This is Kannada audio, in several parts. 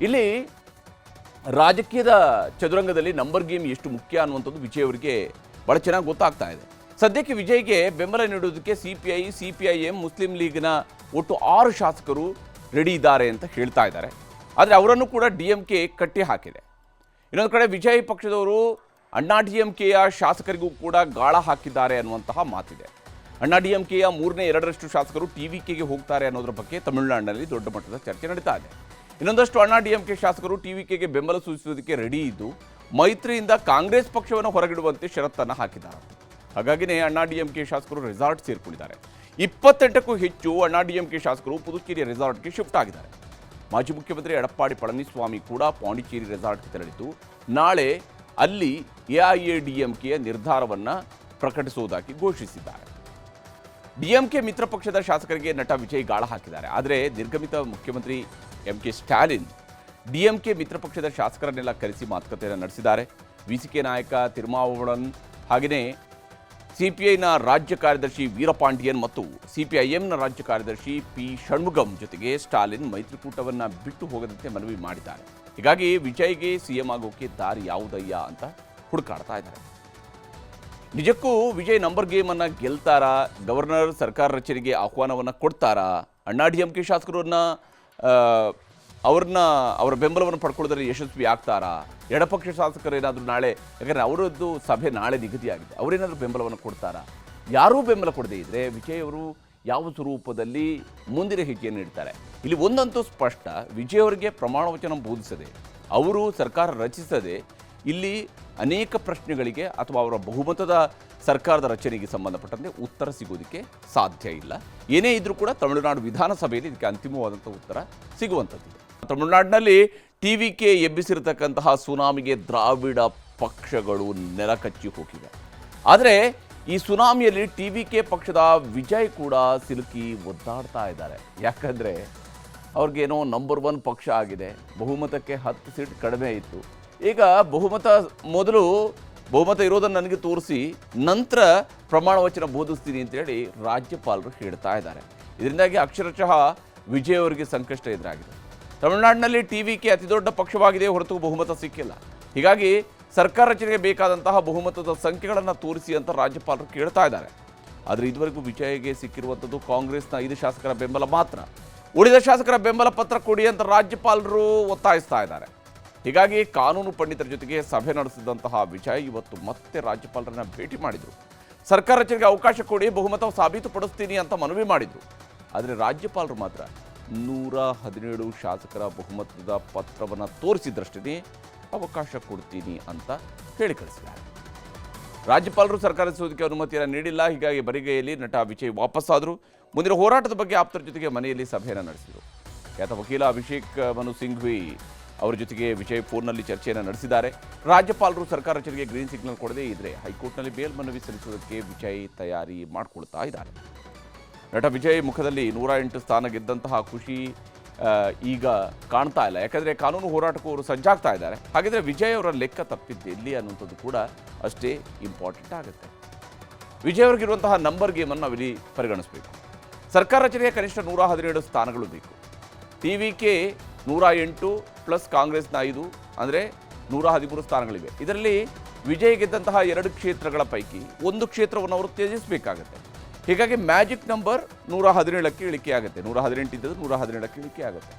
ಇಲ್ಲಿ ರಾಜಕೀಯದ ಚದುರಂಗದಲ್ಲಿ ನಂಬರ್ ಗೇಮ್ ಎಷ್ಟು ಮುಖ್ಯ ಅನ್ನುವಂಥದ್ದು ವಿಜಯ್ ಅವರಿಗೆ ಬಹಳ ಚೆನ್ನಾಗಿ ಗೊತ್ತಾಗ್ತಾ ಇದೆ. ಸದ್ಯಕ್ಕೆ ವಿಜಯ್ಗೆ ಬೆಂಬಲ ನೀಡುವುದಕ್ಕೆ ಸಿಪಿಐಎಂ ಮುಸ್ಲಿಂ ಲೀಗ್ನ ಒಟ್ಟು 6 ಶಾಸಕರು ರೆಡಿ ಇದ್ದಾರೆ ಅಂತ ಹೇಳ್ತಾ ಇದ್ದಾರೆ. ಆದರೆ ಅವರನ್ನು ಕೂಡ ಡಿಎಂಕೆ ಕಟ್ಟಿ ಹಾಕಿದೆ. ಇನ್ನೊಂದು ಕಡೆ ವಿಜಯ್ ಪಕ್ಷದವರು ಅಣ್ಣಾ ಡಿಎಂಕೆಯ ಶಾಸಕರಿಗೂ ಕೂಡ ಗಾಳ ಹಾಕಿದ್ದಾರೆ ಅನ್ನುವಂತಹ ಮಾತಿದೆ. ಅಣ್ಣಾ ಡಿಎಂಕೆಯ 3/2 ಶಾಸಕರು ಟಿವಿಕೆಗೆ ಹೋಗ್ತಾರೆ ಅನ್ನೋದ್ರ ಬಗ್ಗೆ ತಮಿಳುನಾಡಿನಲ್ಲಿ ದೊಡ್ಡ ಮಟ್ಟದ ಚರ್ಚೆ ನಡೀತಾ ಇದೆ. ಇನ್ನೊಂದಷ್ಟು ಅಣ್ಣಾ ಡಿಎಂಕೆ ಶಾಸಕರು ಟಿವಿಕೆಗೆ ಬೆಂಬಲ ಸೂಚಿಸುವುದಕ್ಕೆ ರೆಡಿ ಇದ್ದು ಮೈತ್ರಿಯಿಂದ ಕಾಂಗ್ರೆಸ್ ಪಕ್ಷವನ್ನು ಹೊರಗಿಡುವಂತೆ ಷರತ್ತನ್ನು ಹಾಕಿದ್ದಾರೆ. ಹಾಗಾಗಿನೇ ಅಣ್ಣಾ ಡಿಎಂಕೆ ಶಾಸಕರು ರೆಸಾರ್ಟ್ ಸೇರಿಕೊಂಡಿದ್ದಾರೆ. 28ಕ್ಕೂ ಹೆಚ್ಚು ಅಣ್ಣಾ ಡಿಎಂಕೆ ಶಾಸಕರು ಪುದುಚೇರಿ ರೆಸಾರ್ಟ್ಗೆ ಶಿಫ್ಟ್ ಆಗಿದ್ದಾರೆ. ಮಾಜಿ ಮುಖ್ಯಮಂತ್ರಿ ಎಡಪ್ಪಾಡಿ ಪಳನಿಸ್ವಾಮಿ ಕೂಡ ಪಾಂಡಿಚೇರಿ ರೆಸಾರ್ಟ್ಗೆ ತೆರಳಿದ್ದು ನಾಳೆ ಅಲ್ಲಿ ಎಐಎಡಿಎಂಕೆಯ ನಿರ್ಧಾರವನ್ನು ಪ್ರಕಟಿಸುವುದಾಗಿ ಘೋಷಿಸಿದ್ದಾರೆ. ಡಿಎಂಕೆ ಮಿತ್ರ ಪಕ್ಷದ ಶಾಸಕರಿಗೆ ನಟ ವಿಜಯ್ ಗಾಳ ಹಾಕಿದ್ದಾರೆ. ಆದರೆ ನಿರ್ಗಮಿತ ಮುಖ್ಯಮಂತ್ರಿ ಎಂಕೆ ಸ್ಟಾಲಿನ್ ಡಿಎಂಕೆ ಮಿತ್ರ ಪಕ್ಷದ ಶಾಸಕರನ್ನೆಲ್ಲ ಕರೆಸಿ ಮಾತುಕತೆಯನ್ನು ನಡೆಸಿದ್ದಾರೆ. ವಿಸಿಕೆ ನಾಯಕ ತಿರುಮಾವಳವನ್ ಹಾಗೆಯೇ ಸಿಪಿಐನ ರಾಜ್ಯ ಕಾರ್ಯದರ್ಶಿ ವೀರಪಾಂಡಿಯನ್ ಮತ್ತು ಸಿಪಿಐಎಂನ ರಾಜ್ಯ ಕಾರ್ಯದರ್ಶಿ ಪಿ ಷಣ್ಮುಗಂ ಜೊತೆಗೆ ಸ್ಟಾಲಿನ್ ಮೈತ್ರಿಕೂಟವನ್ನು ಬಿಟ್ಟು ಹೋಗದಂತೆ ಮನವಿ ಮಾಡಿದ್ದಾರೆ. ಹೀಗಾಗಿ ವಿಜಯ್ಗೆ ಸಿಎಂ ಆಗೋಕೆ ದಾರಿ ಯಾವುದಯ್ಯ ಅಂತ ಹುಡುಕಾಡ್ತಾ ಇದ್ದಾರೆ. ನಿಜಕ್ಕೂ ವಿಜಯ್ ನಂಬರ್ ಗೇಮನ್ನು ಗೆಲ್ತಾರಾ? ಗವರ್ನರ್ ಸರ್ಕಾರ ರಚನೆಗೆ ಆಹ್ವಾನವನ್ನು ಕೊಡ್ತಾರಾ? ಅಣ್ಣಾ ಡಿಎಂಕೆ ಶಾಸಕರನ್ನ ಅವರ ಬೆಂಬಲವನ್ನು ಪಡ್ಕೊಳ್ಳೋದ್ರಲ್ಲಿ ಯಶಸ್ವಿ ಆಗ್ತಾರಾ? ಎಡಪಕ್ಷ ಶಾಸಕರು ಏನಾದರೂ ನಾಳೆ, ಯಾಕಂದರೆ ಅವರದ್ದು ಸಭೆ ನಾಳೆ ನಿಗದಿಯಾಗಿದೆ, ಅವರೇನಾದರೂ ಬೆಂಬಲವನ್ನು ಕೊಡ್ತಾರಾ? ಯಾರೂ ಬೆಂಬಲ ಕೊಡದೇ ಇದ್ದರೆ ವಿಜಯ್ ಅವರು ಯಾವ ಸ್ವರೂಪದಲ್ಲಿ ಮುಂದಿನ ಹೆಜ್ಜೆಯನ್ನು ಇಡ್ತಾರೆ? ಇಲ್ಲಿ ಒಂದಂತೂ ಸ್ಪಷ್ಟ, ವಿಜಯ್ ಅವರಿಗೆ ಪ್ರಮಾಣ ವಚನ ಬೋಧಿಸದೆ, ಅವರು ಸರ್ಕಾರ ರಚಿಸದೆ ಇಲ್ಲಿ ಅನೇಕ ಪ್ರಶ್ನೆಗಳಿಗೆ ಅಥವಾ ಅವರ ಬಹುಮತದ ಸರ್ಕಾರದ ರಚನೆಗೆ ಸಂಬಂಧಪಟ್ಟಂತೆ ಉತ್ತರ ಸಿಗೋದಕ್ಕೆ ಸಾಧ್ಯ ಇಲ್ಲ. ಏನೇ ಇದ್ರೂ ಕೂಡ ತಮಿಳುನಾಡು ವಿಧಾನಸಭೆಯಲ್ಲಿ ಇದಕ್ಕೆ ಅಂತಿಮವಾದಂಥ ಉತ್ತರ ಸಿಗುವಂಥದ್ದು. ತಮಿಳುನಾಡಿನಲ್ಲಿ ಟಿವಿಕೆ ಎಬ್ಬಿಸಿರತಕ್ಕಂತಹ ಸುನಾಮಿಗೆ ದ್ರಾವಿಡ ಪಕ್ಷಗಳು ನೆಲಕಚ್ಚಿ ಹೋಗಿವೆ. ಆದರೆ ಈ ಸುನಾಮಿಯಲ್ಲಿ ಟಿವಿಕೆ ಪಕ್ಷದ ವಿಜಯ್ ಕೂಡ ಸಿಲುಕಿ ಒದ್ದಾಡ್ತಾ ಇದ್ದಾರೆ. ಯಾಕಂದರೆ ಅವ್ರಿಗೇನೋ ನಂಬರ್ 1 ಪಕ್ಷ ಆಗಿದೆ, ಬಹುಮತಕ್ಕೆ 10 ಸೀಟ್ ಕಡಿಮೆ ಇತ್ತು. ಈಗ ಮೊದಲು ಬಹುಮತ ಇರೋದನ್ನು ನನಗೆ ತೋರಿಸಿ ನಂತರ ಪ್ರಮಾಣ ವಚನ ಬೋಧಿಸ್ತೀನಿ ಅಂತೇಳಿ ರಾಜ್ಯಪಾಲರು ಹೇಳ್ತಾ ಇದ್ದಾರೆ. ಇದರಿಂದಾಗಿ ಅಕ್ಷರಶಃ ವಿಜಯ್ ಅವರಿಗೆ ಸಂಕಷ್ಟ ಎದುರಾಗಿದೆ. ತಮಿಳುನಾಡಿನಲ್ಲಿ ಟಿವಿಕೆ ಅತಿ ದೊಡ್ಡ ಪಕ್ಷವಾಗಿದೆ, ಹೊರತು ಬಹುಮತ ಸಿಕ್ಕಿಲ್ಲ. ಹೀಗಾಗಿ ಸರ್ಕಾರ ರಚನೆಗೆ ಬೇಕಾದಂತಹ ಬಹುಮತದ ಸಂಖ್ಯೆಗಳನ್ನು ತೋರಿಸಿ ಅಂತ ರಾಜ್ಯಪಾಲರು ಕೇಳ್ತಾ ಇದ್ದಾರೆ. ಆದರೆ ಇದುವರೆಗೂ ವಿಜಯ್ಗೆ ಸಿಕ್ಕಿರುವಂಥದ್ದು ಕಾಂಗ್ರೆಸ್ನ 5 ಶಾಸಕರ ಬೆಂಬಲ ಮಾತ್ರ. ಉಳಿದ ಶಾಸಕರ ಬೆಂಬಲ ಪತ್ರ ಕೊಡಿ ಅಂತ ರಾಜ್ಯಪಾಲರು ಒತ್ತಾಯಿಸ್ತಾ ಇದ್ದಾರೆ. ಹೀಗಾಗಿ ಕಾನೂನು ಪಂಡಿತರ ಜೊತೆಗೆ ಸಭೆ ನಡೆಸಿದಂತಹ ವಿಜಯ್ ಇವತ್ತು ಮತ್ತೆ ರಾಜ್ಯಪಾಲರನ್ನ ಭೇಟಿ ಮಾಡಿದರು. ಸರ್ಕಾರ ರಚನೆಗೆ ಅವಕಾಶ ಕೊಡಿ, ಬಹುಮತ ಸಾಬೀತುಪಡಿಸ್ತೀನಿ ಅಂತ ಮನವಿ ಮಾಡಿದರು. ಆದರೆ ರಾಜ್ಯಪಾಲರು ಮಾತ್ರ 117 ಶಾಸಕರ ಬಹುಮತದ ಪತ್ರವನ್ನು ತೋರಿಸಿದ್ರಷ್ಟೇ ಅವಕಾಶ ಕೊಡ್ತೀನಿ ಅಂತ ಹೇಳಿ ಕಳಿಸಿದ್ದಾರೆ. ರಾಜ್ಯಪಾಲರು ಸರ್ಕಾರ ರಚಿಸುವುದಕ್ಕೆ ಅನುಮತಿಯನ್ನು ನೀಡಿಲ್ಲ. ಹೀಗಾಗಿ ಬರಿಗೈಯಲ್ಲಿ ನಟ ವಿಜಯ್ ವಾಪಸ್ಸಾದರು. ಮುಂದಿನ ಹೋರಾಟದ ಬಗ್ಗೆ ಆಪ್ತರ ಜೊತೆಗೆ ಮನೆಯಲ್ಲಿ ಸಭೆಯನ್ನು ನಡೆಸಿದರು. ಖ್ಯಾತ ವಕೀಲ ಅಭಿಷೇಕ್ ಮನು ಸಿಂಘ್ವಿ ಅವರ ಜೊತೆಗೆ ವಿಜಯ್ ಫೋನ್ನಲ್ಲಿ ಚರ್ಚೆಯನ್ನು ನಡೆಸಿದ್ದಾರೆ. ರಾಜ್ಯಪಾಲರು ಸರ್ಕಾರ ರಚನೆಗೆ ಗ್ರೀನ್ ಸಿಗ್ನಲ್ ಕೊಡದೇ ಇದ್ದರೆ ಹೈಕೋರ್ಟ್ನಲ್ಲಿ ಬೇಲ್ ಮನವಿ ಸಲ್ಲಿಸುವುದಕ್ಕೆ ವಿಜಯ್ ತಯಾರಿ ಮಾಡಿಕೊಳ್ತಾ ಇದ್ದಾರೆ. ನಟ ವಿಜಯ್ ಮುಖದಲ್ಲಿ 108 ಸ್ಥಾನ ಗೆದ್ದಂತಹ ಖುಷಿ ಈಗ ಕಾಣ್ತಾ ಇಲ್ಲ. ಯಾಕಂದರೆ ಕಾನೂನು ಹೋರಾಟಕ್ಕೂ ಅವರು ಸಜ್ಜಾಗ್ತಾ ಇದ್ದಾರೆ. ಹಾಗಿದ್ರೆ ವಿಜಯ್ ಅವರ ಲೆಕ್ಕ ತಪ್ಪಿದ್ದು ಎಲ್ಲಿ ಅನ್ನುವಂಥದ್ದು ಕೂಡ ಅಷ್ಟೇ ಇಂಪಾರ್ಟೆಂಟ್ ಆಗುತ್ತೆ. ವಿಜಯ್ ಅವರಿಗಿರುವಂತಹ ನಂಬರ್ ಗೇಮನ್ನು ನಾವಿಲ್ಲಿ ಪರಿಗಣಿಸಬೇಕು. ಸರ್ಕಾರ ರಚನೆಗೆ ಕನಿಷ್ಠ 117 ಸ್ಥಾನಗಳು ಬೇಕು. ಟಿವಿಕೆ 108 ಪ್ಲಸ್ ಕಾಂಗ್ರೆಸ್ನ 5 ಅಂದರೆ 113 ಸ್ಥಾನಗಳಿವೆ. ಇದರಲ್ಲಿ ವಿಜಯ್ ಗೆದ್ದಂತಹ 2 ಕ್ಷೇತ್ರಗಳ ಪೈಕಿ 1 ಕ್ಷೇತ್ರವನ್ನು ಅವರು ತ್ಯಜಿಸಬೇಕಾಗತ್ತೆ. ಹೀಗಾಗಿ ಮ್ಯಾಜಿಕ್ ನಂಬರ್ 117ಕ್ಕೆ ಇಳಿಕೆ ಆಗುತ್ತೆ. 118 ಇದ್ದದ್ದು 117ಕ್ಕೆ ಇಳಿಕೆ ಆಗುತ್ತೆ.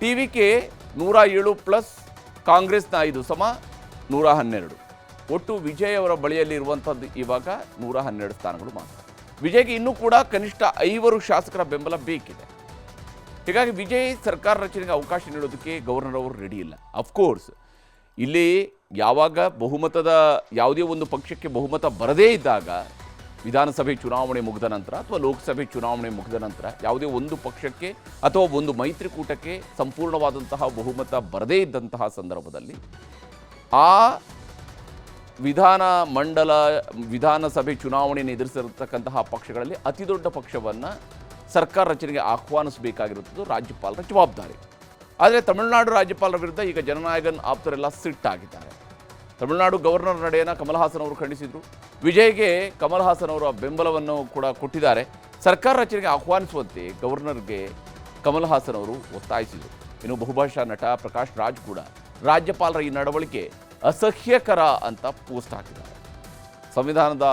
ಟಿವಿಕೆ 107 ಪ್ಲಸ್ ಕಾಂಗ್ರೆಸ್ನ 5 ಸಮ 112. ಒಟ್ಟು ವಿಜಯ್ ಅವರ ಬಳಿಯಲ್ಲಿ ಇರುವಂಥದ್ದು ಇವಾಗ 112 ಸ್ಥಾನಗಳು ಮಾತ್ರ. ವಿಜಯ್ಗೆ ಇನ್ನೂ ಕೂಡ ಕನಿಷ್ಠ 5 ಶಾಸಕರ ಬೆಂಬಲ ಬೇಕಿದೆ. ಹೀಗಾಗಿ ವಿಜಯ್ ಸರ್ಕಾರ ರಚನೆಗೆ ಅವಕಾಶ ನೀಡೋದಕ್ಕೆ ಗವರ್ನರ್ ಅವರು ರೆಡಿ ಇಲ್ಲ. ಅಫ್ಕೋರ್ಸ್ ಇಲ್ಲಿ ಯಾವಾಗ ಯಾವುದೇ ಒಂದು ಪಕ್ಷಕ್ಕೆ ಬಹುಮತ ಬರದೇ ಇದ್ದಾಗ, ವಿಧಾನಸಭೆ ಚುನಾವಣೆ ಮುಗಿದ ನಂತರ ಅಥವಾ ಲೋಕಸಭೆ ಚುನಾವಣೆ ಮುಗಿದ ನಂತರ ಯಾವುದೇ ಒಂದು ಪಕ್ಷಕ್ಕೆ ಅಥವಾ ಒಂದು ಮೈತ್ರಿಕೂಟಕ್ಕೆ ಸಂಪೂರ್ಣವಾದಂತಹ ಬಹುಮತ ಬರದೇ ಇದ್ದಂತಹ ಸಂದರ್ಭದಲ್ಲಿ ಆ ವಿಧಾನಸಭೆ ಚುನಾವಣೆಯನ್ನು ಎದುರಿಸಿರತಕ್ಕಂತಹ ಪಕ್ಷಗಳಲ್ಲಿ ಅತಿ ದೊಡ್ಡ ಪಕ್ಷವನ್ನು ಸರ್ಕಾರ ರಚನೆಗೆ ಆಹ್ವಾನಿಸಬೇಕಾಗಿರುತ್ತದೆ ರಾಜ್ಯಪಾಲರ ಜವಾಬ್ದಾರಿ. ಆದರೆ ತಮಿಳುನಾಡು ರಾಜ್ಯಪಾಲರ ವಿರುದ್ಧ ಈಗ ಜನನಾಯಕನ್ ಆಪ್ತರೆಲ್ಲ ಸಿಟ್ಟಾಗಿದ್ದಾರೆ. ತಮಿಳುನಾಡು ಗವರ್ನರ್ ನಡೆಯನ್ನು ಕಮಲ್ ಹಾಸನ್ ಅವರು ಖಂಡಿಸಿದರು. ವಿಜಯ್ಗೆ ಕಮಲ್ ಹಾಸನ್ ಅವರ ಬೆಂಬಲವನ್ನು ಕೂಡ ಕೊಟ್ಟಿದ್ದಾರೆ. ಸರ್ಕಾರ ರಚನೆಗೆ ಆಹ್ವಾನಿಸುವಂತೆ ಗವರ್ನರ್ಗೆ ಕಮಲ್ ಹಾಸನ್ ಅವರು ಒತ್ತಾಯಿಸಿದರು. ಇನ್ನು ಬಹುಭಾಷಾ ನಟ ಪ್ರಕಾಶ್ ರಾಜ್ ಕೂಡ ರಾಜ್ಯಪಾಲರ ಈ ನಡವಳಿಕೆ ಅಸಹ್ಯಕರ ಅಂತ ಪೋಸ್ಟ್ ಹಾಕಿದ್ದಾರೆ. ಸಂವಿಧಾನದ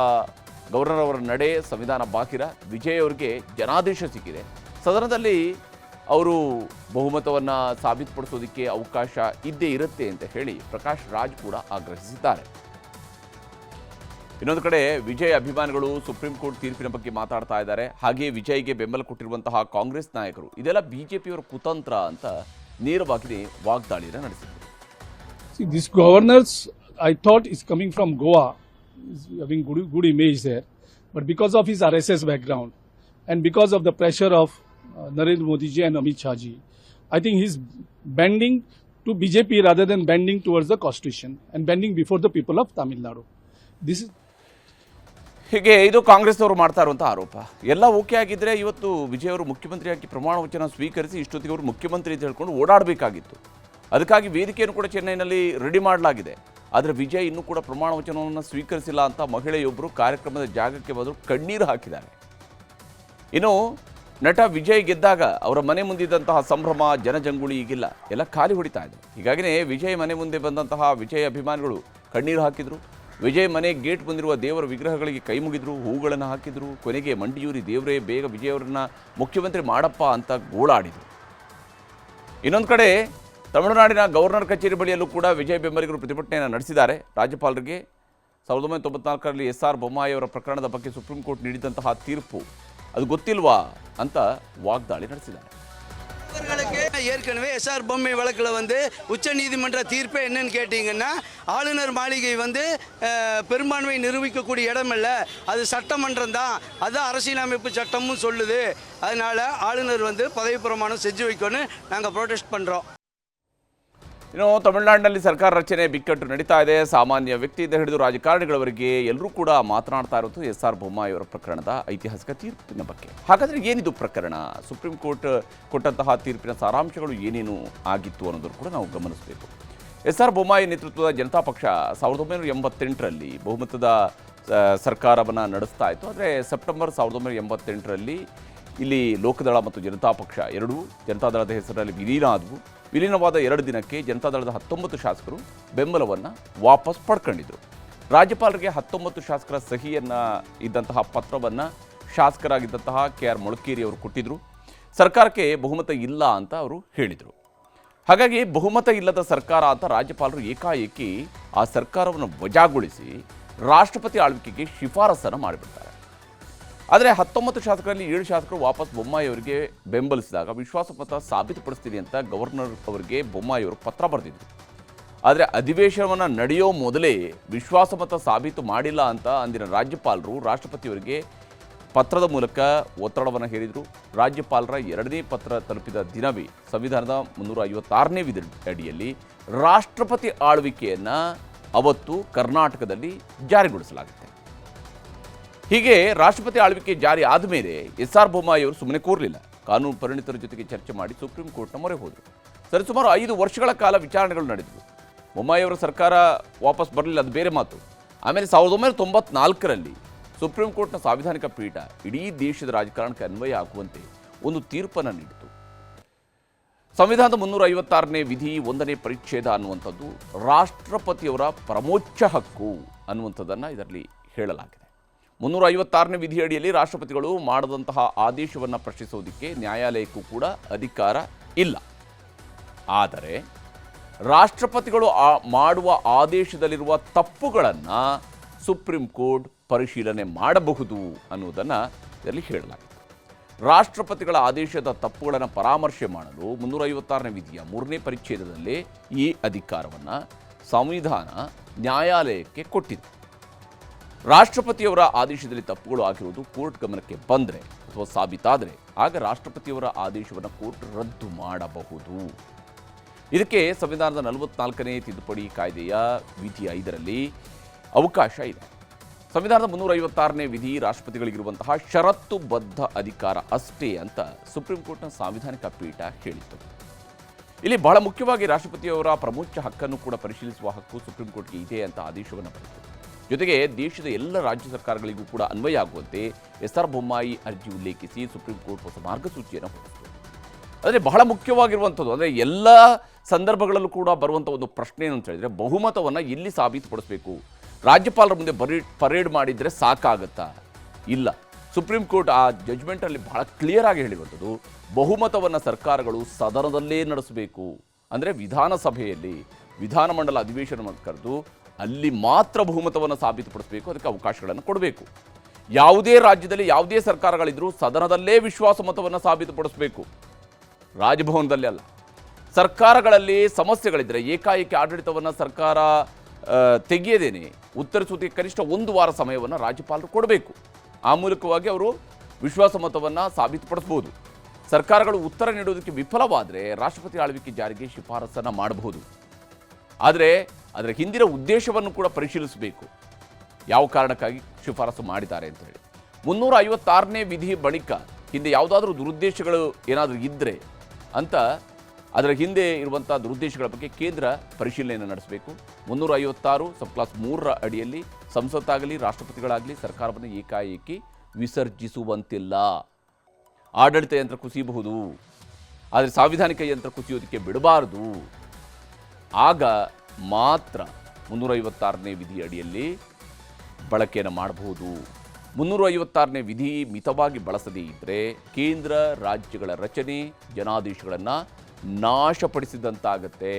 ಗವರ್ನರ್ ಅವರ ನಡೆ ಸಂವಿಧಾನ ಬಾಹಿರ. ವಿಜಯ್ ಅವರಿಗೆ ಜನಾದೇಶ ಸಿಕ್ಕಿದೆ. ಸದನದಲ್ಲಿ ಅವರು ಬಹುಮತವನ್ನು ಸಾಬೀತುಪಡಿಸೋದಕ್ಕೆ ಅವಕಾಶ ಇದ್ದೇ ಇರುತ್ತೆ ಅಂತ ಹೇಳಿ ಪ್ರಕಾಶ್ ರಾಜ್ ಕೂಡ ಆಗ್ರಹಿಸಿದ್ದಾರೆ. ಇನ್ನೊಂದು ಕಡೆ ವಿಜಯ್ ಅಭಿಮಾನಿಗಳು ಸುಪ್ರೀಂ ಕೋರ್ಟ್ ತೀರ್ಪಿನ ಬಗ್ಗೆ ಮಾತಾಡ್ತಾ ಇದ್ದಾರೆ. ಹಾಗೆಯೇ ವಿಜಯ್ಗೆ ಬೆಂಬಲ ಕೊಟ್ಟಿರುವಂತಹ ಕಾಂಗ್ರೆಸ್ ನಾಯಕರು ಇದೆಲ್ಲ ಬಿಜೆಪಿಯವರ ಕುತಂತ್ರ ಅಂತ ನೇರವಾಗಿ ವಾಗ್ದಾಳಿಯನ್ನು ನಡೆಸಿದರು. This governors, I thought, is coming from Goa, is having good image there, but because of his RSS background and because of the pressure of Narendra Modi ji and Amit Shah ji, I think he's bending to BJP rather than bending towards the constitution and bending before the people of Tamil Nadu. This is ಹೀಗೆ ಇದು ಕಾಂಗ್ರೆಸ್ನವರು ಮಾಡ್ತಾ ಇರುವಂಥ ಆರೋಪ. ಎಲ್ಲ ಓಕೆ ಆಗಿದ್ದರೆ ಇವತ್ತು ವಿಜಯ್ ಅವರು ಮುಖ್ಯಮಂತ್ರಿಯಾಗಿ ಪ್ರಮಾಣ ವಚನ ಸ್ವೀಕರಿಸಿ ಇಷ್ಟೊತ್ತಿಗೆ ಅವರು ಮುಖ್ಯಮಂತ್ರಿ ಅಂತ ಹೇಳ್ಕೊಂಡು ಓಡಾಡಬೇಕಾಗಿತ್ತು. ಅದಕ್ಕಾಗಿ ವೇದಿಕೆಯನ್ನು ಕೂಡ ಚೆನ್ನೈನಲ್ಲಿ ರೆಡಿ ಮಾಡಲಾಗಿದೆ. ಆದರೆ ವಿಜಯ್ ಇನ್ನೂ ಕೂಡ ಪ್ರಮಾಣ ವಚನವನ್ನು ಸ್ವೀಕರಿಸಿಲ್ಲ ಅಂತ ಮಹಿಳೆಯೊಬ್ಬರು ಕಾರ್ಯಕ್ರಮದ ಜಾಗಕ್ಕೆ ಬಂದು ಕಣ್ಣೀರು ಹಾಕಿದ್ದಾರೆ. ಇನ್ನು ನಟ ವಿಜಯ್ ಗೆದ್ದಾಗ ಅವರ ಮನೆ ಮುಂದಿದ್ದಂತಹ ಸಂಭ್ರಮ ಜನಜಂಗುಳಿ ಈಗಿಲ್ಲ, ಎಲ್ಲ ಖಾಲಿ ಹೊಡಿತಾ ಇದೆ. ಹೀಗಾಗಿಯೇ ವಿಜಯ್ ಮನೆ ಮುಂದೆ ಬಂದಂತಹ ವಿಜಯ್ ಅಭಿಮಾನಿಗಳು ಕಣ್ಣೀರು ಹಾಕಿದರು. ವಿಜಯ್ ಮನೆ ಗೇಟ್ ಬಂದಿರುವ ದೇವರ ವಿಗ್ರಹಗಳಿಗೆ ಕೈ ಮುಗಿದ್ರು, ಹೂಗಳನ್ನು ಹಾಕಿದ್ರು. ಕೊನೆಗೆ ಮಂಡಿಯೂರಿ ದೇವರೇ ಬೇಗ ವಿಜಯ್ ಅವರನ್ನ ಮುಖ್ಯಮಂತ್ರಿ ಮಾಡಪ್ಪ ಅಂತ ಗೋಳಾಡಿದರು. ಇನ್ನೊಂದು ಕಡೆ ತಮಿಳುನಾಡಿನ ಗವರ್ನರ್ ಕಚೇರಿ ಬಳಿಯಲ್ಲೂ ಕೂಡ ವಿಜಯ್ ಬೆಂಬಲಿಗರು ಪ್ರತಿಭಟನೆಯನ್ನು ನಡೆಸಿದ್ದಾರೆ. ರಾಜ್ಯಪಾಲರಿಗೆ 1994ರಲ್ಲಿ SR ಬೊಮ್ಮಾಯಿ ಅವರ ಪ್ರಕರಣದ ಬಗ್ಗೆ ಸುಪ್ರೀಂ ಕೋರ್ಟ್ ನೀಡಿದಂತಹ ತೀರ್ಪು ಅದು ಗೊತ್ತಿಲ್ವಾ ಅಂತ ವಾಗ್ದಾಳಿ ನಡೆಸಿದ್ದಾರೆ. ஏற்கனவே SR பொம்மை வழக்கில் உச்ச நீதிமன்ற தீர்ப்பே என்னன்னு கேட்டிங்கன்னா, ஆளுநர் மாளிகை பெரும்பான்மை நிரூபிக்கக்கூடிய இடம் இல்லை, அது சட்டமன்றம் தான், அதுதான் அரசியலமைப்பு சட்டமும் சொல்லுது. அதனால ஆளுநர் பதவி பிரமாணம் செஞ்சு வைக்கணும்னு நாங்கள் ப்ரொடெஸ்ட் பண்ணுறோம். ಇನ್ನು ತಮಿಳುನಾಡಿನಲ್ಲಿ ಸರ್ಕಾರ ರಚನೆ ಬಿಕ್ಕಟ್ಟು ನಡೀತಾ ಇದೆ. ಸಾಮಾನ್ಯ ವ್ಯಕ್ತಿಯಿಂದ ಹಿಡಿದು ರಾಜಕಾರಣಿಗಳವರೆಗೆ ಎಲ್ಲರೂ ಕೂಡ ಮಾತನಾಡ್ತಾ ಇರೋದು SR ಬೊಮ್ಮಾಯಿ ಅವರ ಪ್ರಕರಣದ ಐತಿಹಾಸಿಕ ತೀರ್ಪಿನ ಬಗ್ಗೆ. ಹಾಗಾದರೆ ಏನಿದು ಪ್ರಕರಣ? ಸುಪ್ರೀಂ ಕೋರ್ಟ್ ಕೊಟ್ಟಂತಹ ತೀರ್ಪಿನ ಸಾರಾಂಶಗಳು ಏನೇನು ಆಗಿತ್ತು ಅನ್ನೋದನ್ನು ಕೂಡ ನಾವು ಗಮನಿಸಬೇಕು. SR ಬೊಮ್ಮಾಯಿ ನೇತೃತ್ವದ ಜನತಾ ಪಕ್ಷ 1988ರಲ್ಲಿ ಬಹುಮತದ ಸರ್ಕಾರವನ್ನು ನಡೆಸ್ತಾ ಇತ್ತು. ಆದರೆ ಸೆಪ್ಟೆಂಬರ್ 1988ರಲ್ಲಿ ಇಲ್ಲಿ ಲೋಕದಳ ಮತ್ತು ಜನತಾ ಪಕ್ಷ ಎರಡೂ ಜನತಾದಳದ ಹೆಸರಲ್ಲಿ ವಿಲೀನ ಆದವು. ವಿಲೀನವಾದ 2 ದಿನಕ್ಕೆ ಜನತಾದಳದ 19 ಶಾಸಕರು ಬೆಂಬಲವನ್ನು ವಾಪಸ್ ಪಡ್ಕೊಂಡಿದ್ರು. ರಾಜ್ಯಪಾಲರಿಗೆ 19 ಶಾಸಕರ ಸಹಿಯನ್ನು ಇದ್ದಂತಹ ಪತ್ರವನ್ನು ಶಾಸಕರಾಗಿದ್ದಂತಹ KR ಮೊಳಕೇರಿ ಅವರು ಕೊಟ್ಟಿದ್ದರು. ಸರ್ಕಾರಕ್ಕೆ ಬಹುಮತ ಇಲ್ಲ ಅಂತ ಅವರು ಹೇಳಿದರು. ಹಾಗಾಗಿ ಬಹುಮತ ಇಲ್ಲದ ಸರ್ಕಾರ ಅಂತ ರಾಜ್ಯಪಾಲರು ಏಕಾಏಕಿ ಆ ಸರ್ಕಾರವನ್ನು ವಜಾಗೊಳಿಸಿ ರಾಷ್ಟ್ರಪತಿ ಆಳ್ವಿಕೆಗೆ ಶಿಫಾರಸನ್ನು ಮಾಡಿಬಿಡ್ತಾರೆ. ಆದರೆ 19 ಶಾಸಕರಲ್ಲಿ 7 ಶಾಸಕರು ವಾಪಸ್ ಬೊಮ್ಮಾಯಿ ಅವರಿಗೆ ಬೆಂಬಲಿಸಿದಾಗ ವಿಶ್ವಾಸಮತ ಸಾಬೀತುಪಡಿಸ್ತೀನಿ ಅಂತ ಗವರ್ನರ್ ಅವರಿಗೆ ಬೊಮ್ಮಾಯಿ ಅವರು ಪತ್ರ ಬರೆದಿದ್ರು. ಆದರೆ ಅಧಿವೇಶನವನ್ನು ನಡೆಯೋ ಮೊದಲೇ ವಿಶ್ವಾಸಮತ ಸಾಬೀತು ಮಾಡಿಲ್ಲ ಅಂತ ಅಂದಿನ ರಾಜ್ಯಪಾಲರು ರಾಷ್ಟ್ರಪತಿಯವರಿಗೆ ಪತ್ರದ ಮೂಲಕ ಒತ್ತಡವನ್ನು ಹೇರಿದರು. ರಾಜ್ಯಪಾಲರ 2ನೇ ಪತ್ರ ತಲುಪಿದ ದಿನವೇ ಸಂವಿಧಾನದ 356ನೇ ವಿಧಿ ಅಡಿಯಲ್ಲಿ ರಾಷ್ಟ್ರಪತಿ ಆಳ್ವಿಕೆಯನ್ನು ಅವತ್ತು ಕರ್ನಾಟಕದಲ್ಲಿ ಜಾರಿಗೊಳಿಸಲಾಗುತ್ತೆ. ಹೀಗೆ ರಾಷ್ಟ್ರಪತಿ ಆಳ್ವಿಕೆ ಜಾರಿ ಆದಮೇಲೆ SR ಬೊಮ್ಮಾಯಿ ಅವರು ಸುಮ್ಮನೆ ಕೂರಲಿಲ್ಲ. ಕಾನೂನು ಪರಿಣಿತರ ಜೊತೆಗೆ ಚರ್ಚೆ ಮಾಡಿ ಸುಪ್ರೀಂ ಕೋರ್ಟ್ನ ಮೊರೆ ಹೋದರು. ಸರಿಸುಮಾರು 5 ವರ್ಷಗಳ ಕಾಲ ವಿಚಾರಣೆಗಳು ನಡೆದವು. ಬೊಮ್ಮಾಯಿ ಅವರ ಸರ್ಕಾರ ವಾಪಸ್ ಬರಲಿಲ್ಲ, ಅದು ಬೇರೆ ಮಾತು. ಆಮೇಲೆ 1994ರಲ್ಲಿ ಸುಪ್ರೀಂ ಕೋರ್ಟ್ನ ಸಾಂವಿಧಾನಿಕ ಪೀಠ ಇಡೀ ದೇಶದ ರಾಜಕಾರಣಕ್ಕೆ ಅನ್ವಯ ಆಗುವಂತೆ ಒಂದು ತೀರ್ಪನ್ನು ನೀಡಿತು. ಸಂವಿಧಾನದ 356ನೇ ವಿಧಿ 1ನೇ ಪರಿಚ್ಛೇದ ಅನ್ನುವಂಥದ್ದು ರಾಷ್ಟ್ರಪತಿಯವರ ಪರಮೋಚ್ಚ ಹಕ್ಕು ಅನ್ನುವಂಥದ್ದನ್ನು ಇದರಲ್ಲಿ ಹೇಳಲಾಗಿದೆ. 356ನೇ ವಿಧಿ ಅಡಿಯಲ್ಲಿ ರಾಷ್ಟ್ರಪತಿಗಳು ಮಾಡದಂತಹ ಆದೇಶವನ್ನು ಪ್ರಶ್ನಿಸೋದಕ್ಕೆ ನ್ಯಾಯಾಲಯಕ್ಕೂ ಕೂಡ ಅಧಿಕಾರ ಇಲ್ಲ. ಆದರೆ ರಾಷ್ಟ್ರಪತಿಗಳು ಮಾಡುವ ಆದೇಶದಲ್ಲಿರುವ ತಪ್ಪುಗಳನ್ನು ಸುಪ್ರೀಂ ಕೋರ್ಟ್ ಪರಿಶೀಲನೆ ಮಾಡಬಹುದು ಅನ್ನುವುದನ್ನು ಇದರಲ್ಲಿ ಹೇಳಲಾಗಿದೆ. ರಾಷ್ಟ್ರಪತಿಗಳ ಆದೇಶದ ತಪ್ಪುಗಳನ್ನು ಪರಾಮರ್ಶೆ ಮಾಡಲು 356ನೇ ವಿಧಿಯ 3ನೇ ಪರಿಚ್ಛೇದದಲ್ಲಿ ಈ ಅಧಿಕಾರವನ್ನು ಸಂವಿಧಾನ ನ್ಯಾಯಾಲಯಕ್ಕೆ ಕೊಟ್ಟಿದೆ. ರಾಷ್ಟ್ರಪತಿಯವರ ಆದೇಶದಲ್ಲಿ ತಪ್ಪುಗಳು ಆಗಿರುವುದು ಕೋರ್ಟ್ ಗಮನಕ್ಕೆ ಬಂದರೆ ಅಥವಾ ಸಾಬೀತಾದರೆ ಆಗ ರಾಷ್ಟ್ರಪತಿಯವರ ಆದೇಶವನ್ನು ಕೋರ್ಟ್ ರದ್ದು ಮಾಡಬಹುದು. ಇದಕ್ಕೆ ಸಂವಿಧಾನದ 44ನೇ ತಿದ್ದುಪಡಿ ಕಾಯ್ದೆಯ ವಿಧಿ 5ರಲ್ಲಿ ಅವಕಾಶ ಇದೆ. ಸಂವಿಧಾನದ 356ನೇ ವಿಧಿ ರಾಷ್ಟ್ರಪತಿಗಳಿಗಿರುವಂತಹ ಷರತ್ತುಬದ್ಧ ಅಧಿಕಾರ ಅಷ್ಟೇ ಅಂತ ಸುಪ್ರೀಂ ಕೋರ್ಟ್ನ ಸಾಂವಿಧಾನಿಕ ಪೀಠ ಹೇಳಿತ್ತು. ಇಲ್ಲಿ ಬಹಳ ಮುಖ್ಯವಾಗಿ ರಾಷ್ಟ್ರಪತಿಯವರ ಪ್ರಮುಖ ಹಕ್ಕನ್ನು ಕೂಡ ಪರಿಶೀಲಿಸುವ ಹಕ್ಕು ಸುಪ್ರೀಂ ಕೋರ್ಟ್ಗೆ ಇದೆ ಅಂತ ಆದೇಶವನ್ನು ಬರೆಯಿತು. ಜೊತೆಗೆ ದೇಶದ ಎಲ್ಲ ರಾಜ್ಯ ಸರ್ಕಾರಗಳಿಗೂ ಕೂಡ ಅನ್ವಯ ಆಗುವಂತೆ SR ಬೊಮ್ಮಾಯಿ ಅರ್ಜಿ ಉಲ್ಲೇಖಿಸಿ ಸುಪ್ರೀಂ ಕೋರ್ಟ್ ಹೊಸ ಮಾರ್ಗಸೂಚಿಯನ್ನು ಹೊರಡಿಸಿತು. ಅಂದರೆ ಬಹಳ ಮುಖ್ಯವಾಗಿರುವಂಥದ್ದು, ಅಂದರೆ ಎಲ್ಲ ಸಂದರ್ಭಗಳಲ್ಲೂ ಕೂಡ ಬರುವಂಥ ಒಂದು ಪ್ರಶ್ನೆ ಏನು ಅಂತ ಹೇಳಿದರೆ, ಬಹುಮತವನ್ನು ಎಲ್ಲಿ ಸಾಬೀತುಪಡಿಸಬೇಕು? ರಾಜ್ಯಪಾಲರ ಮುಂದೆ ಪರೇಡ್ ಮಾಡಿದರೆ ಸಾಕಾಗತ್ತಾ? ಇಲ್ಲ. ಸುಪ್ರೀಂ ಕೋರ್ಟ್ ಆ ಜಡ್ಜ್ಮೆಂಟಲ್ಲಿ ಬಹಳ ಕ್ಲಿಯರ್ ಆಗಿ ಹೇಳಿರುವಂಥದ್ದು, ಬಹುಮತವನ್ನು ಸರ್ಕಾರಗಳು ಸದನದಲ್ಲೇ ನಡೆಸಬೇಕು. ಅಂದರೆ ವಿಧಾನಸಭೆಯಲ್ಲಿ ವಿಧಾನಮಂಡಲ ಅಧಿವೇಶನವನ್ನು ಕರೆದು ಅಲ್ಲಿ ಮಾತ್ರ ಬಹುಮತವನ್ನು ಸಾಬೀತುಪಡಿಸಬೇಕು, ಅದಕ್ಕೆ ಅವಕಾಶಗಳನ್ನು ಕೊಡಬೇಕು. ಯಾವುದೇ ರಾಜ್ಯದಲ್ಲಿ ಯಾವುದೇ ಸರ್ಕಾರಗಳಿದ್ರೂ ಸದನದಲ್ಲೇ ವಿಶ್ವಾಸ ಮತವನ್ನು ಸಾಬೀತುಪಡಿಸಬೇಕು, ರಾಜಭವನದಲ್ಲಿ ಅಲ್ಲ. ಸರ್ಕಾರಗಳಲ್ಲಿ ಸಮಸ್ಯೆಗಳಿದ್ದರೆ ಏಕಾಏಕಿ ಆಡಳಿತವನ್ನು ಸರ್ಕಾರ ತೆಗೆಯದೇನೆ ಉತ್ತರಿಸುವುದಕ್ಕೆ ಕನಿಷ್ಠ 1 ವಾರ ಸಮಯವನ್ನು ರಾಜ್ಯಪಾಲರು ಕೊಡಬೇಕು. ಆ ಮೂಲಕವಾಗಿ ಅವರು ವಿಶ್ವಾಸ ಮತವನ್ನು ಸಾಬೀತುಪಡಿಸ್ಬೋದು. ಸರ್ಕಾರಗಳು ಉತ್ತರ ನೀಡೋದಕ್ಕೆ ವಿಫಲವಾದರೆ ರಾಷ್ಟ್ರಪತಿ ಆಳ್ವಿಕೆ ಜಾರಿಗೆ ಶಿಫಾರಸನ್ನು ಮಾಡಬಹುದು. ಆದರೆ ಅದರ ಹಿಂದಿನ ಉದ್ದೇಶವನ್ನು ಕೂಡ ಪರಿಶೀಲಿಸಬೇಕು, ಯಾವ ಕಾರಣಕ್ಕಾಗಿ ಶಿಫಾರಸು ಮಾಡಿದ್ದಾರೆ ಅಂತ ಹೇಳಿ. 356ನೇ ವಿಧಿ ಬಳಿಕ ಹಿಂದೆ ಯಾವುದಾದ್ರೂ ದುರುದ್ದೇಶಗಳು ಏನಾದರೂ ಇದ್ದರೆ ಅಂತ ಅದರ ಹಿಂದೆ ಇರುವಂಥ ದುರುದ್ದೇಶಗಳ ಬಗ್ಗೆ ಕೇಂದ್ರ ಪರಿಶೀಲನೆಯನ್ನು ನಡೆಸಬೇಕು. 356 ಸಬ್ ಕ್ಲಾಸ್ 3ರ ಅಡಿಯಲ್ಲಿ ಸಂಸತ್ತಾಗಲಿ ರಾಷ್ಟ್ರಪತಿಗಳಾಗಲಿ ಸರ್ಕಾರವನ್ನು ಏಕಾಏಕಿ ವಿಸರ್ಜಿಸುವಂತಿಲ್ಲ. ಆಡಳಿತ ಯಂತ್ರ ಕುಸಿಯಬಹುದು, ಆದರೆ ಸಾಂವಿಧಾನಿಕ ಯಂತ್ರ ಕುಸಿಯೋದಕ್ಕೆ ಬಿಡಬಾರದು. ಆಗ ಮಾತ್ರ 356ನೇ ವಿಧಿ ಅಡಿಯಲ್ಲಿ ಬಳಕೆಯನ್ನು ಮಾಡಬಹುದು. 356ನೇ ವಿಧಿ ಮಿತವಾಗಿ ಬಳಸದೇ ಇದ್ದರೆ ಕೇಂದ್ರ ರಾಜ್ಯಗಳ ರಚನೆ ಜನಾದೇಶಗಳನ್ನು ನಾಶಪಡಿಸಿದಂತಾಗತ್ತೆ.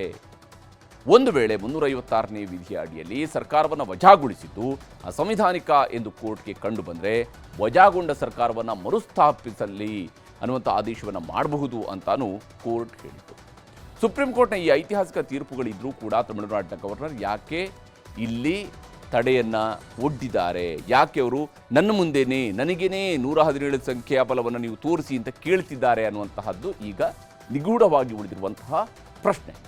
ಒಂದು ವೇಳೆ 356ನೇ ವಿಧಿಯ ಅಡಿಯಲ್ಲಿ ಸರ್ಕಾರವನ್ನು ವಜಾಗೊಳಿಸಿದ್ದು ಅಸಂವಿಧಾನಿಕ ಎಂದು ಕೋರ್ಟ್ಗೆ ಕಂಡು ಬಂದರೆ ವಜಾಗೊಂಡ ಸರ್ಕಾರವನ್ನು ಮರುಸ್ಥಾಪಿಸಲಿ ಅನ್ನುವಂಥ ಆದೇಶವನ್ನು ಮಾಡಬಹುದು ಅಂತಾನೂ ಕೋರ್ಟ್ ಹೇಳಿತು. ಸುಪ್ರೀಂ ಕೋರ್ಟ್ನ ಈ ಐತಿಹಾಸಿಕ ತೀರ್ಪುಗಳಿದ್ರೂ ಕೂಡ ತಮಿಳುನಾಡಿನ ಗವರ್ನರ್ ಯಾಕೆ ಇಲ್ಲಿ ತಡೆಯನ್ನು ಒಡ್ಡಿದ್ದಾರೆ? ಯಾಕೆ ಅವರು ನನ್ನ ಮುಂದೆನೇ ನನಗೇನೆ 117 ಸಂಖ್ಯೆಯ ಬಲವನ್ನು ನೀವು ತೋರಿಸಿ ಅಂತ ಕೇಳ್ತಿದ್ದಾರೆ ಅನ್ನುವಂತಹದ್ದು ಈಗ ನಿಗೂಢವಾಗಿ ಉಳಿದಿರುವಂತಹ ಪ್ರಶ್ನೆ.